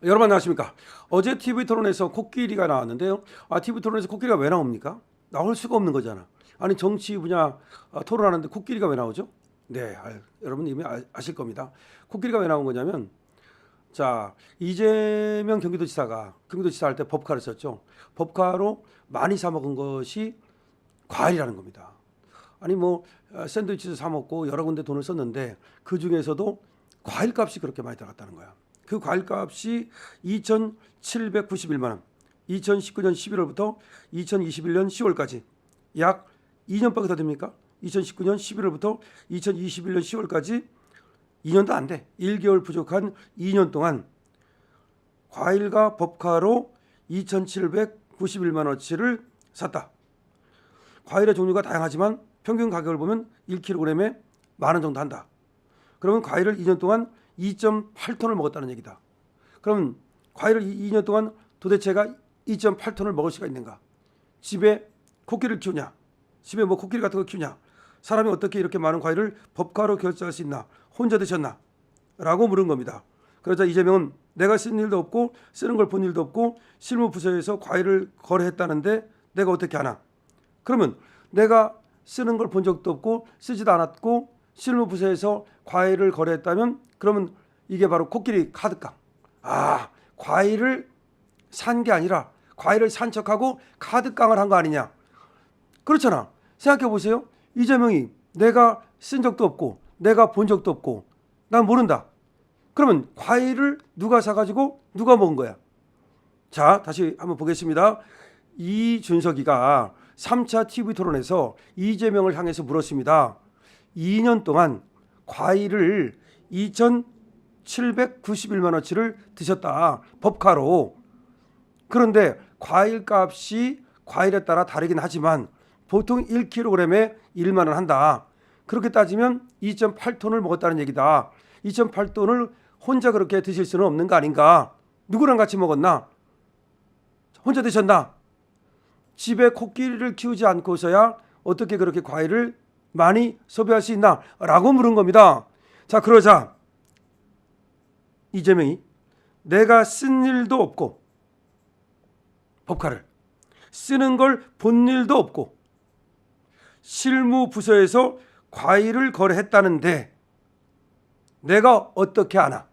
여러분 안녕하십니까? 어제 TV 토론에서 코끼리가 나왔는데요. TV 토론에서 코끼리가 왜 나옵니까? 나올 수가 없는 거잖아. 아니 정치 분야 토론하는데 코끼리가 왜 나오죠? 네, 여러분 이미 아실 겁니다. 코끼리가 왜 나온 거냐면, 자 이재명 경기도지사 할 때 법카를 썼죠. 법카로 많이 사 먹은 것이 과일이라는 겁니다. 아니 뭐 샌드위치도 사 먹고 여러 군데 돈을 썼는데 그 중에서도 과일값이 그렇게 많이 들어갔다는 거야. 그 과일값이 2,791만 원. 2019년 11월부터 2021년 10월까지 약 2년밖에 더 됩니까? 2019년 11월부터 2021년 10월까지 2년도 안 돼. 1개월 부족한 2년 동안 과일과 법카로 2,791만 원치를 샀다. 과일의 종류가 다양하지만 평균 가격을 보면 1kg에 10,000원 정도 한다. 그러면 과일을 2년 동안 2.8톤을 먹었다는 얘기다. 그럼 과일을 2년 동안 도대체가 2.8톤을 먹을 수가 있는가? 집에 코끼리를 키우냐? 집에 뭐 코끼리 같은 거 키우냐? 사람이 어떻게 이렇게 많은 과일을 법카로 결제할 수 있나? 혼자 드셨나? 라고 물은 겁니다. 그러자 이재명은 내가 쓴 일도 없고 쓰는 걸 본 일도 없고 실무부서에서 과일을 거래했다는데 내가 어떻게 하나? 그러면 내가 쓰는 걸 본 적도 없고 쓰지도 않았고 실무부서에서 과일을 거래했다면 그러면 이게 바로 코끼리 카드깡. 과일을 산 게 아니라 과일을 산 척하고 카드깡을 한 거 아니냐. 그렇잖아. 생각해 보세요. 이재명이 내가 쓴 적도 없고 내가 본 적도 없고 난 모른다. 그러면 과일을 누가 사가지고 누가 먹은 거야? 자, 다시 한번 보겠습니다. 이준석이가 3차 TV 토론에서 이재명을 향해서 물었습니다. 2년 동안 과일을 2,791만 원치를 드셨다. 법카로. 그런데 과일값이 과일에 따라 다르긴 하지만 보통 1kg에 1만 원 한다. 그렇게 따지면 2.8톤을 먹었다는 얘기다. 2.8톤을 혼자 그렇게 드실 수는 없는 거 아닌가? 누구랑 같이 먹었나? 혼자 드셨나? 집에 코끼리를 키우지 않고서야 어떻게 그렇게 과일을 많이 소비할 수 있나? 라고 물은 겁니다. 자, 그러자 이재명이 내가 쓴 일도 없고 법카를 쓰는 걸 본 일도 없고 실무부서에서 과일을 거래했다는데 내가 어떻게 아나?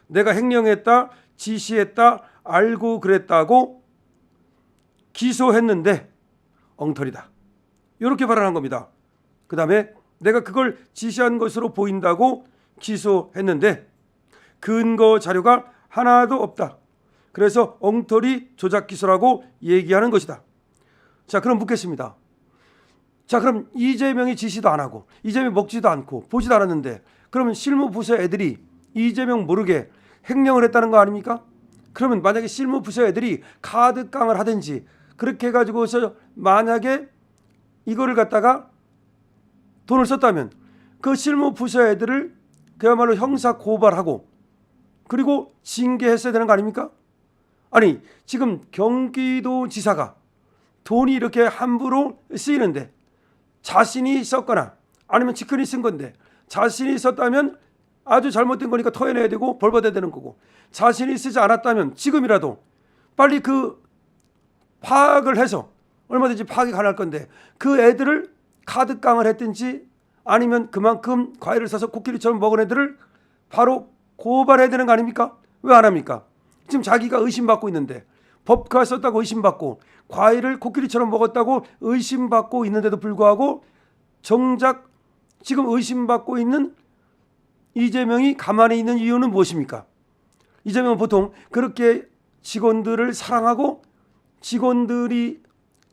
내가 횡령했다, 지시했다, 알고 그랬다고 기소했는데 엉터리다. 이렇게 발언한 겁니다. 그 다음에 내가 그걸 지시한 것으로 보인다고 기소했는데 근거 자료가 하나도 없다. 그래서 엉터리 조작 기소라고 얘기하는 것이다. 자, 그럼 묻겠습니다. 자, 그럼 이재명이 지시도 안 하고 이재명이 먹지도 않고 보지도 않았는데 그러면 실무부서 애들이 이재명 모르게 횡령을 했다는 거 아닙니까? 그러면 만약에 실무부서 애들이 카드깡을 하든지 그렇게 해가지고서 만약에 이거를 갖다가 돈을 썼다면 그 실무부서 애들을 그야말로 형사 고발하고 그리고 징계했어야 되는 거 아닙니까? 아니 지금 경기도지사가 돈이 이렇게 함부로 쓰이는데 자신이 썼거나 아니면 측근이 쓴 건데 자신이 썼다면 아주 잘못된 거니까 토해내야 되고 벌 받아야 되는 거고 자신이 쓰지 않았다면 지금이라도 빨리 그 파악을 해서 얼마든지 파악이 가능할 건데 그 애들을 카드깡을 했든지 아니면 그만큼 과일을 사서 코끼리처럼 먹은 애들을 바로 고발해야 되는 거 아닙니까? 왜 안 합니까? 지금 자기가 의심받고 있는데 법카 썼다고 의심받고 과일을 코끼리처럼 먹었다고 의심받고 있는데도 불구하고 정작 지금 의심받고 있는 이재명이 가만히 있는 이유는 무엇입니까? 이재명은 보통 그렇게 직원들을 사랑하고 직원들이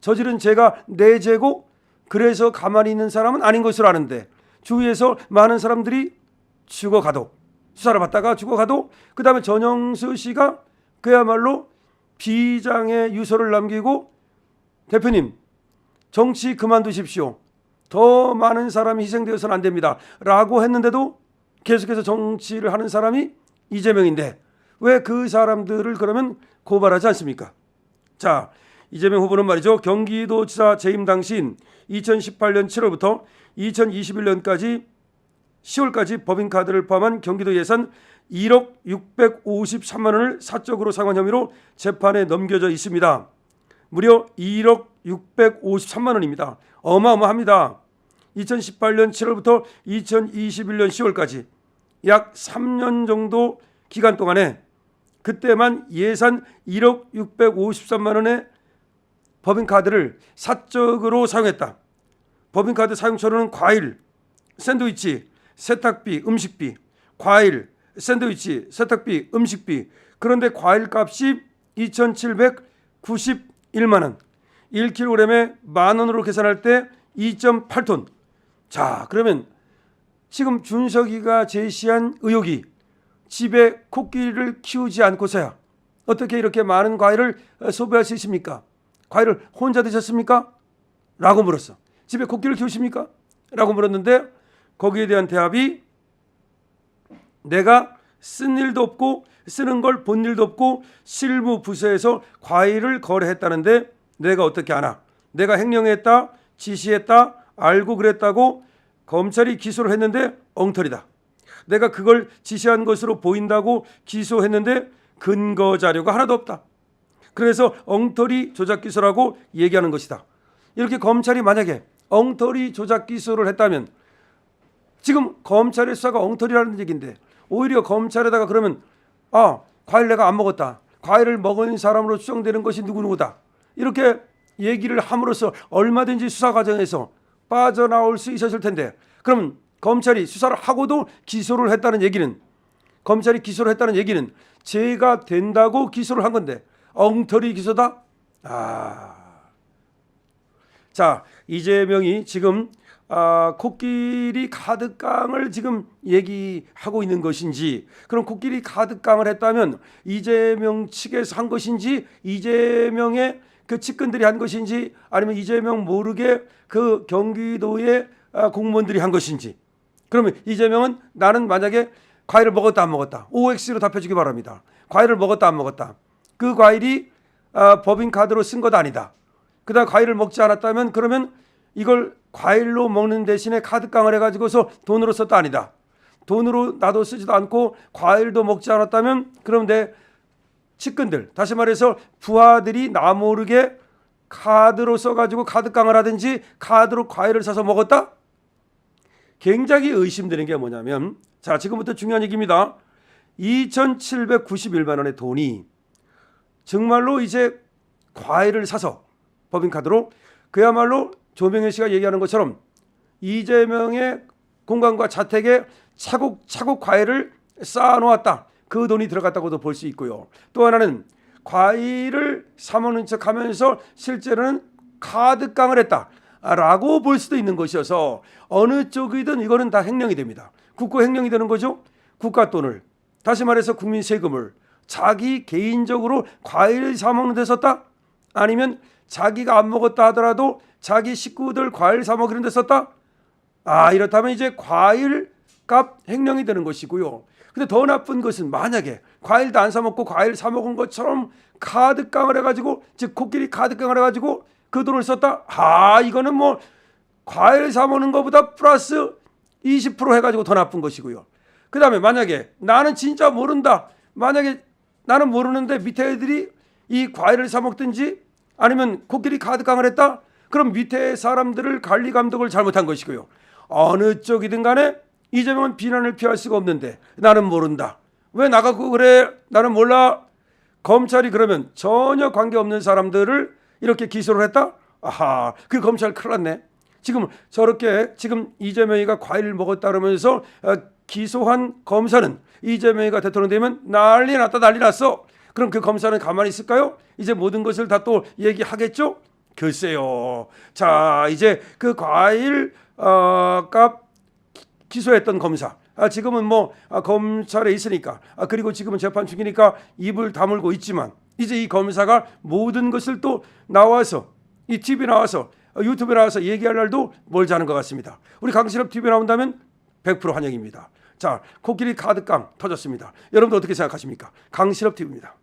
저지른 죄가 내 죄고 그래서 가만히 있는 사람은 아닌 것으로 아는데 주위에서 많은 사람들이 죽어가도 수사를 받다가 죽어가도 그 다음에 전영수 씨가 그야말로 비장의 유서를 남기고 대표님 정치 그만두십시오. 더 많은 사람이 희생되어서는 안 됩니다. 라고 했는데도 계속해서 정치를 하는 사람이 이재명인데 왜 그 사람들을 그러면 고발하지 않습니까? 자, 이재명 후보는 말이죠. 경기도지사 재임 당시인 2018년 7월부터 2021년까지 10월까지 법인카드를 포함한 경기도 예산 1억 653만 원을 사적으로 사용한 혐의로 재판에 넘겨져 있습니다. 무려 1억 653만 원입니다. 어마어마합니다. 2018년 7월부터 2021년 10월까지 약 3년 정도 기간 동안에 그때만 예산 1억 653만 원의 법인카드를 사적으로 사용했다. 법인카드 사용처로는 과일, 샌드위치, 세탁비, 음식비, 과일, 샌드위치, 세탁비, 음식비. 그런데 과일 값이 2,791만 원, 1kg에 10,000원으로 계산할 때 2.8톤. 자, 그러면 지금 준석이가 제시한 의혹이 집에 코끼리를 키우지 않고서야 어떻게 이렇게 많은 과일을 소비할 수 있습니까? 과일을 혼자 드셨습니까? 라고 물었어. 집에 코끼리를 키우십니까? 라고 물었는데 거기에 대한 대답이 내가 쓴 일도 없고 쓰는 걸 본 일도 없고 실무 부서에서 과일을 거래했다는데 내가 어떻게 아나? 내가 횡령했다, 지시했다, 알고 그랬다고 검찰이 기소를 했는데 엉터리다. 내가 그걸 지시한 것으로 보인다고 기소했는데 근거 자료가 하나도 없다. 그래서 엉터리 조작 기소라고 얘기하는 것이다. 이렇게 검찰이 만약에 엉터리 조작 기소를 했다면 지금 검찰의 수사가 엉터리라는 얘기인데 오히려 검찰에다가 그러면 과일 내가 안 먹었다. 과일을 먹은 사람으로 추정되는 것이 누구누구다. 이렇게 얘기를 함으로써 얼마든지 수사 과정에서 빠져나올 수 있었을 텐데 그럼 검찰이 수사를 하고도 기소를 했다는 얘기는 검찰이 기소를 했다는 얘기는 죄가 된다고 기소를 한 건데 엉터리 기소다? 자, 이재명이 지금 코끼리 카드깡을 지금 얘기하고 있는 것인지 그럼 코끼리 카드깡을 했다면 이재명 측에서 한 것인지 이재명의 그 측근들이 한 것인지 아니면 이재명 모르게 그 경기도의 공무원들이 한 것인지 그러면 이재명은 나는 만약에 과일을 먹었다 안 먹었다 OX로 답해주기 바랍니다. 과일을 먹었다 안 먹었다 그 과일이 법인카드로 쓴 것 아니다. 그다음 과일을 먹지 않았다면 그러면 이걸 과일로 먹는 대신에 카드깡을 해가지고서 돈으로 썼다 아니다. 돈으로 나도 쓰지도 않고 과일도 먹지 않았다면 그럼 내 측근들 다시 말해서 부하들이 나 모르게 카드로 써가지고 카드깡을 하든지 카드로 과일을 사서 먹었다? 굉장히 의심되는 게 뭐냐면 자 지금부터 중요한 얘기입니다. 2,791만 원의 돈이 정말로 이제 과일을 사서 법인카드로 그야말로 조명현 씨가 얘기하는 것처럼 이재명의 공간과 자택에 차곡차곡 과일을 쌓아놓았다. 그 돈이 들어갔다고도 볼 수 있고요. 또 하나는 과일을 사먹는 척하면서 실제로는 카드깡을 했다라고 볼 수도 있는 것이어서 어느 쪽이든 이거는 다 횡령이 됩니다. 국고 횡령이 되는 거죠. 국가 돈을 다시 말해서 국민 세금을 자기 개인적으로 과일을 사먹는 데 썼다? 아니면 자기가 안 먹었다 하더라도 자기 식구들 과일 사 먹이는 데 썼다? 이렇다면 이제 과일 값 횡령이 되는 것이고요. 근데 더 나쁜 것은 만약에 과일도 안 사 먹고 과일 사 먹은 것처럼 카드깡을 해가지고 즉 코끼리 카드깡을 해가지고 그 돈을 썼다? 이거는 뭐 과일 사 먹는 것보다 플러스 20% 해가지고 더 나쁜 것이고요. 그 다음에 만약에 나는 진짜 모른다. 만약에 나는 모르는데 밑에 애들이 이 과일을 사 먹든지 아니면 코끼리 카드깡을 했다? 그럼 밑에 사람들을 관리 감독을 잘못한 것이고요. 어느 쪽이든 간에 이재명은 비난을 피할 수가 없는데 나는 모른다. 왜 나가고 그래? 나는 몰라. 검찰이 그러면 전혀 관계없는 사람들을 이렇게 기소를 했다? 그 검찰 큰일 났네. 지금 저렇게 지금 이재명이가 과일을 먹었다 그러면서 기소한 검사는 이재명이가 대통령 되면 난리 났다 난리 났어. 그럼 그 검사는 가만히 있을까요? 이제 모든 것을 다 또 얘기하겠죠? 글쎄요. 자 이제 그 과일 값 기소했던 검사 지금은 뭐 검찰에 있으니까 그리고 지금은 재판 중이니까 입을 다물고 있지만 이제 이 검사가 모든 것을 또 나와서 이 TV 나와서 유튜브에 나와서 얘기할 날도 멀지 않은 것 같습니다. 우리 강신업 TV 나온다면 100% 환영입니다. 자 코끼리 카드깡 터졌습니다. 여러분들 어떻게 생각하십니까? 강신업 TV입니다.